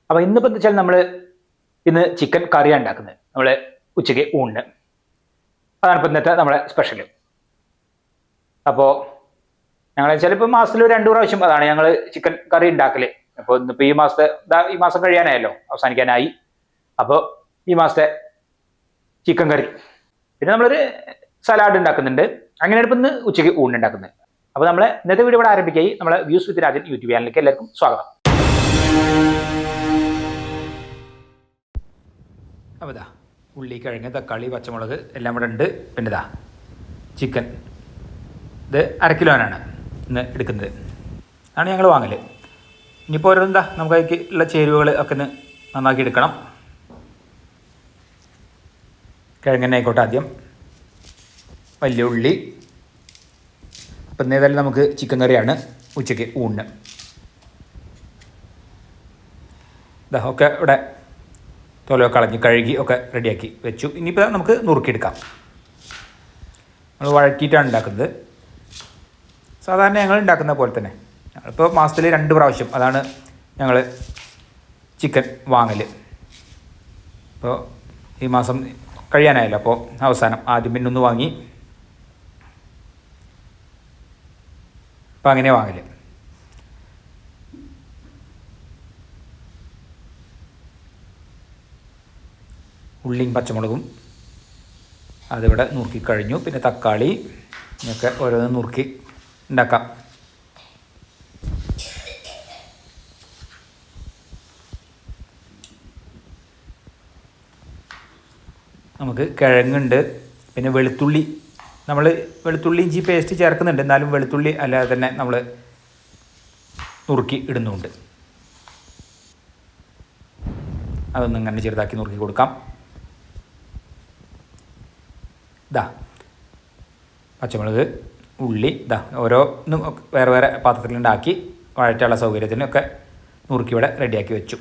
അപ്പോൾ ഇന്നിപ്പോൾ എന്താ വെച്ചാൽ നമ്മൾ ഇന്ന് ചിക്കൻ കറിയാണ് ഉണ്ടാക്കുന്നത്. നമ്മൾ ഉച്ചയ്ക്ക് ഊണിന് അതാണ് ഇപ്പോൾ ഇന്നത്തെ നമ്മളെ സ്പെഷ്യൽ. അപ്പോൾ ഞങ്ങൾ ചിലപ്പോൾ മാസത്തിൽ 2 പ്രാവശ്യം അതാണ് ഞങ്ങൾ ചിക്കൻ കറി ഉണ്ടാക്കല്. അപ്പോൾ ഇന്നിപ്പോൾ ഈ മാസം കഴിയാനായല്ലോ, അവസാനിക്കാനായി. അപ്പോൾ ഈ മാസത്തെ ചിക്കൻ കറി, പിന്നെ നമ്മളൊരു സലാഡ് ഉണ്ടാക്കുന്നുണ്ട്. അങ്ങനെയാണ് ഇപ്പം ഇന്ന് ഉച്ചയ്ക്ക് ഊണിന് ഉണ്ടാക്കുന്നത്. അപ്പോൾ നമ്മളെ ഇന്നത്തെ വീഡിയോ ഇവിടെ ആരംഭിക്കായി. നമ്മളെ വ്യൂസ് വിത്ത് രാജൻ യൂട്യൂബ് ചാനലിലേക്ക് എല്ലാവർക്കും സ്വാഗതം. അപ്പോൾ ഇതാ ഉള്ളി, കിഴങ്ങ്, തക്കാളി, പച്ചമുളക് എല്ലാം ഇവിടെ ഉണ്ട്. പിന്നെ ഇതാ ചിക്കൻ, ഇത് 1/2 കിലോനാണ് ഇന്ന് എടുക്കുന്നത്. ആണ് ഞങ്ങൾ വാങ്ങൽ. ഇനിയിപ്പോൾ ഓരോന്നെന്താ നമുക്ക് അതിലേക്ക് ഉള്ള ചേരുവകൾ ഒക്കെ ഒന്ന് നന്നാക്കി എടുക്കണം. കിഴങ്ങനെ ആയിക്കോട്ടെ ആദ്യം, വലിയ ഉള്ളി. അപ്പം ഇന്ന് ഏതായാലും നമുക്ക് ചിക്കൻ കറിയാണ് ഉച്ചയ്ക്ക് ഊണിന്. ഇതാ ഒക്കെ ഇവിടെ തോലൊക്കെ കളഞ്ഞ് കഴുകി ഒക്കെ റെഡിയാക്കി വെച്ചു. ഇനിയിപ്പോൾ നമുക്ക് നുറുക്കിയെടുക്കാം. നമ്മൾ വഴറ്റിയിട്ടാണ് ഉണ്ടാക്കുന്നത്, സാധാരണ ഞങ്ങൾ ഉണ്ടാക്കുന്ന പോലെ തന്നെ. ഞങ്ങളിപ്പോൾ മാസത്തിൽ 2 പ്രാവശ്യം അതാണ് ഞങ്ങൾ ചിക്കൻ വാങ്ങൽ. അപ്പോൾ ഈ മാസം കഴിയാനായല്ലോ, അപ്പോൾ അവസാനം ആദ്യം പിന്നെ ഒന്ന് വാങ്ങി. അപ്പോൾ അങ്ങനെ വാങ്ങൽ. ഉള്ളിയും പച്ചമുളകും അതിവിടെ നുറുക്കി കഴിഞ്ഞു. പിന്നെ തക്കാളി ഒക്കെ ഓരോന്ന് നുറുക്കി ഉണ്ടാക്കാം. നമുക്ക് കിഴങ്ങുണ്ട്, പിന്നെ വെളുത്തുള്ളി. നമ്മൾ വെളുത്തുള്ളി ഇഞ്ചി പേസ്റ്റ് ചേർക്കുന്നുണ്ട്, എന്നാലും വെളുത്തുള്ളി അല്ലാതെ തന്നെ നമ്മൾ നുറുക്കി ഇടുന്നുണ്ട്. അതൊന്നും ഇങ്ങനെ ചെറുതാക്കി നുറുക്കി കൊടുക്കാം. ഇതാ പച്ചമുളക്, ഉള്ളി, ഇതാ ഓരോന്നും വേറെ വേറെ പാത്രത്തിലുണ്ടാക്കി വഴറ്റാനുള്ള സൗകര്യത്തിനൊക്കെ നുറുക്കി ഇവിടെ റെഡിയാക്കി വെച്ചു.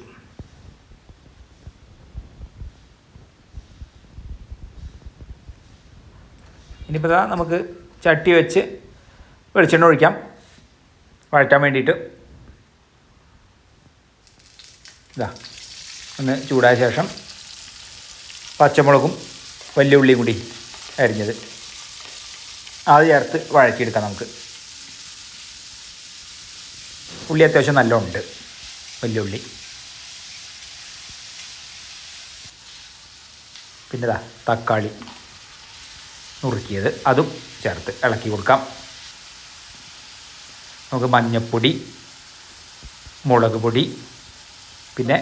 ഇനിയിപ്പോൾ ഇതാ നമുക്ക് ചട്ടി വെച്ച് വെളിച്ചെണ്ണ ഒഴിക്കാം വഴറ്റാൻ വേണ്ടിയിട്ട്. ഇതാ ഒന്ന് ചൂടായ ശേഷം പച്ചമുളകും വലിയ ഉള്ളിയും കൂടി അരിഞ്ഞത് അത് ചേർത്ത് വഴറ്റിയെടുക്കാം നമുക്ക്. ഉള്ളി അത്യാവശ്യം നല്ല ഉണ്ട്, വലിയ ഉള്ളി. പിന്നെ ഇതാ തക്കാളി നുറുക്കിയത് അതും ചേർത്ത് ഇളക്കി കൊടുക്കാം. നമുക്ക് മഞ്ഞൾപ്പൊടി, മുളക് പൊടി, പിന്നെ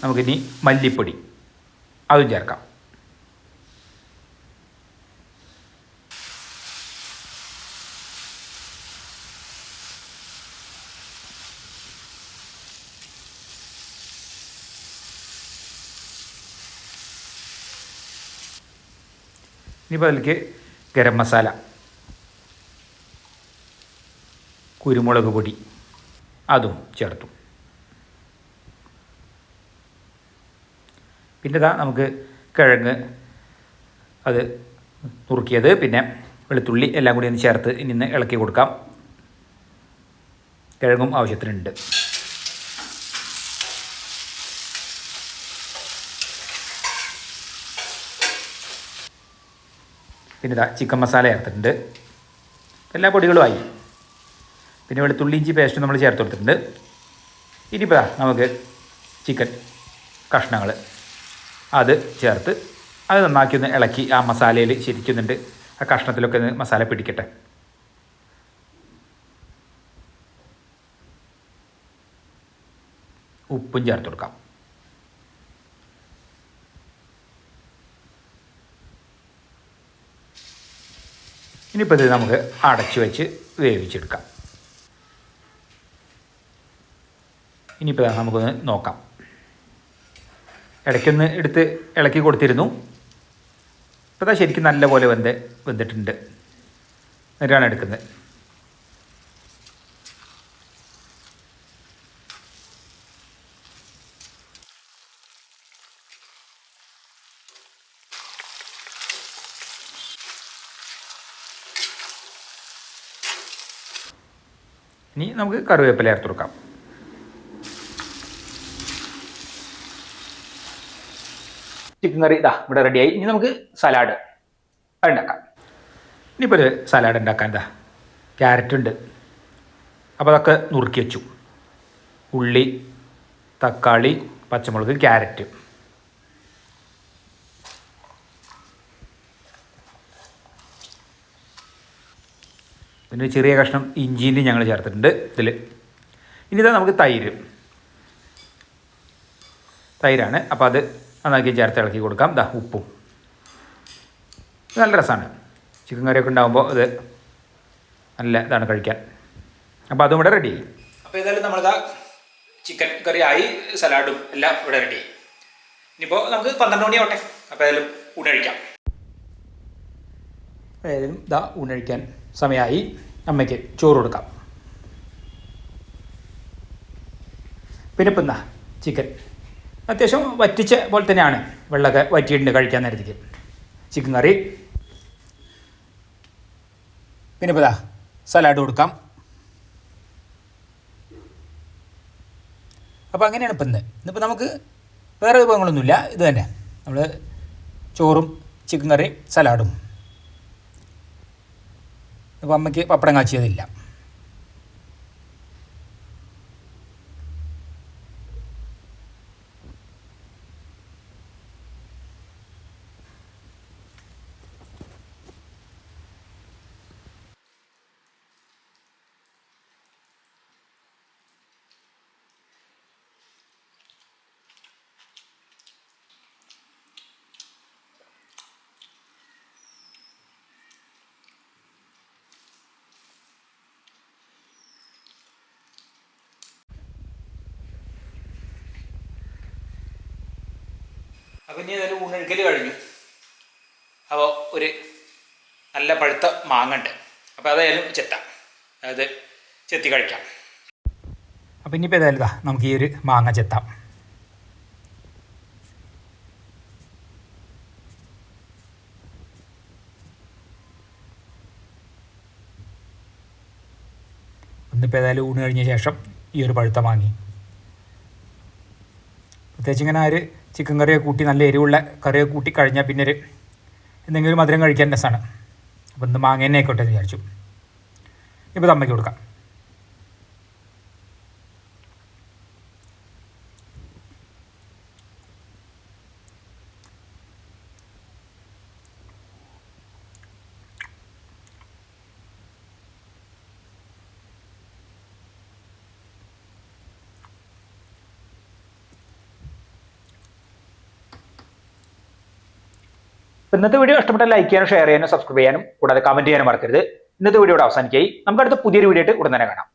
നമുക്കിനി മല്ലിപ്പൊടി അതും ചേർക്കാം. ഇനിയിപ്പോൾ അതിലേക്ക് ഗരം മസാല, കുരുമുളക് പൊടി അതും ചേർത്തു. പിന്നെ ഇതാ നമുക്ക് കിഴങ്ങ് അത് നുറുക്കിയത്, പിന്നെ വെളുത്തുള്ളി എല്ലാം കൂടി ഒന്ന് ചേർത്ത് ഇനി ഒന്ന് ഇളക്കി കൊടുക്കാം. കിഴങ്ങും ആവശ്യത്തിനുണ്ട്. പിന്നെ ഇതാ ചിക്കൻ മസാല ചേർത്തിട്ടുണ്ട്, എല്ലാ പൊടികളും ആയി. പിന്നെ വെളുത്തുള്ളി ഇഞ്ചി പേസ്റ്റ് നമ്മൾ ചേർത്ത് കൊടുത്തിട്ടുണ്ട്. ഇനിയിപ്പോൾ നമുക്ക് ചിക്കൻ കഷ്ണങ്ങൾ അത് ചേർത്ത് അത് നന്നാക്കി ഒന്ന് ഇളക്കി ആ മസാലയിൽ ശരിക്കുന്നുണ്ട് ആ കഷ്ണത്തിലൊക്കെ ഒന്ന് മസാല പിടിക്കട്ടെ. ഉപ്പും ചേർത്ത് കൊടുക്കാം. ഇനിയിപ്പോൾ ഇത് നമുക്ക് അടച്ചു വെച്ച് വേവിച്ചെടുക്കാം. ഇനിയിപ്പോൾ നമുക്കൊന്ന് നോക്കാം. ഇടയ്ക്കൊന്ന് എടുത്ത് ഇളക്കി കൊടുത്തിരുന്നു. ഇപ്പോൾ അതാ ശരിക്കും നല്ലപോലെ വെന്തിട്ടുണ്ട്. എന്നിട്ടാണ് എടുക്കുന്നത്. ഇനി നമുക്ക് കറിവേപ്പില ചേർത്ത് കൊടുക്കാം. ചിക്കൻ കറി ഇതാ ഇവിടെ റെഡിയായി. ഇനി നമുക്ക് സലാഡ് ഉണ്ടാക്കാം. ഇനിയിപ്പോൾ ഒരു സലാഡ് ഉണ്ടാക്കാൻ എന്താ ക്യാരറ്റ് ഉണ്ട്, അപ്പോൾ അതൊക്കെ നുറുക്കി വെച്ചു. ഉള്ളി, തക്കാളി, പച്ചമുളക്, ക്യാരറ്റ്. പിന്നെ ചെറിയ കഷ്ണം ഇഞ്ചിൻ്റെ ഞങ്ങൾ ചേർത്തിട്ടുണ്ട് ഇതിൽ. ഇനി ഇതാ നമുക്ക് തൈരാണ്. അപ്പോൾ അത് നന്നാക്കി ചേർത്ത് ഇളക്കി കൊടുക്കാം. ഇതാ ഉപ്പും. നല്ല രസമാണ് ചിക്കൻ കറിയൊക്കെ ഉണ്ടാകുമ്പോൾ. അത് നല്ല ഇതാണ് കഴിക്കാൻ. അപ്പോൾ അതും ഇവിടെ റെഡി ആയി. അപ്പോൾ ഏതായാലും നമ്മളിതാ ചിക്കൻ കറി ആയി, സലാഡും എല്ലാം ഇവിടെ റെഡി ആയി. ഇനിയിപ്പോൾ നമുക്ക് 12 മണിയാവട്ടെ. അപ്പോൾ ഏതായാലും ഊണഴിക്കാം. ഏതായാലും ഇതാ ഊണഴിക്കാൻ സമയമായി. അമ്മയ്ക്ക് ചോറ് കൊടുക്കാം. പിന്നെ ഇപ്പം എന്താ ചിക്കൻ അത്യാവശ്യം വറ്റിച്ച പോലെ തന്നെയാണ്, വെള്ളമൊക്കെ വറ്റിയിട്ടുണ്ട് കഴിക്കാൻ നേരത്തേക്ക്. ചിക്കൻ കറി. പിന്നെ ഇപ്പോൾ സലാഡ് കൊടുക്കാം. അപ്പോൾ അങ്ങനെയാണ് ഇപ്പം ഇന്നിപ്പോൾ നമുക്ക് വേറെ വിഭവങ്ങളൊന്നുമില്ല, ഇത് തന്നെ. നമ്മൾ ചോറും ചിക്കൻ കറിയും സലാഡും. ഇപ്പോൾ അമ്മയ്ക്ക് പപ്പടം കാച്ചിയതില്ല. അപ്പോൾ ഇനി ഏതായാലും ഊണഴിക്കൽ കഴിഞ്ഞു. അപ്പോൾ ഒരു നല്ല പഴുത്ത മാങ്ങ ഉണ്ട്, അപ്പോൾ അതായാലും ചെത്താം, അതായത് ചെത്തി കഴിക്കാം. അപ്പോൾ ഇനിയിപ്പോൾ ഏതായാലും നമുക്ക് ഈ ഒരു മാങ്ങ ചെത്താം. ഇന്നിപ്പോൾ ഏതായാലും ഊണ് കഴിഞ്ഞ ശേഷം ഈ ഒരു പഴുത്ത മാങ്ങി, പ്രത്യേകിച്ച് ഇങ്ങനെ ഒരു ചിക്കൻ കറിയൊക്കെ കൂട്ടി നല്ല എരിവുള്ള കറിയൊക്കെ കൂട്ടി കഴിഞ്ഞാൽ പിന്നെ ഒരു എന്തെങ്കിലും മധുരം കഴിക്കാൻ രസമാണ്. അപ്പോൾ ഇന്ന് മാങ്ങ തന്നെ ആയിക്കോട്ടെ എന്ന് വിചാരിച്ചു. ഇപ്പോൾ അമ്മയ്ക്ക് കൊടുക്കാം. ഇന്നത്തെ വീഡിയോ ഇഷ്ടപ്പെട്ടാൽ ലൈക്ക് ചെയ്യാനും ഷെയർ ചെയ്യാനും സബ്സ്ക്രൈബ് ചെയ്യാനും കൂടാതെ കമന്റ് ചെയ്യാനും മറക്കരുത്. ഇന്നത്തെ വീഡിയോ ഇവിടെ അവസാനിക്കായി. നമുക്ക് അടുത്ത പുതിയൊരു വീഡിയോ ആയിട്ട് ഉടൻ തന്നെ കാണാം.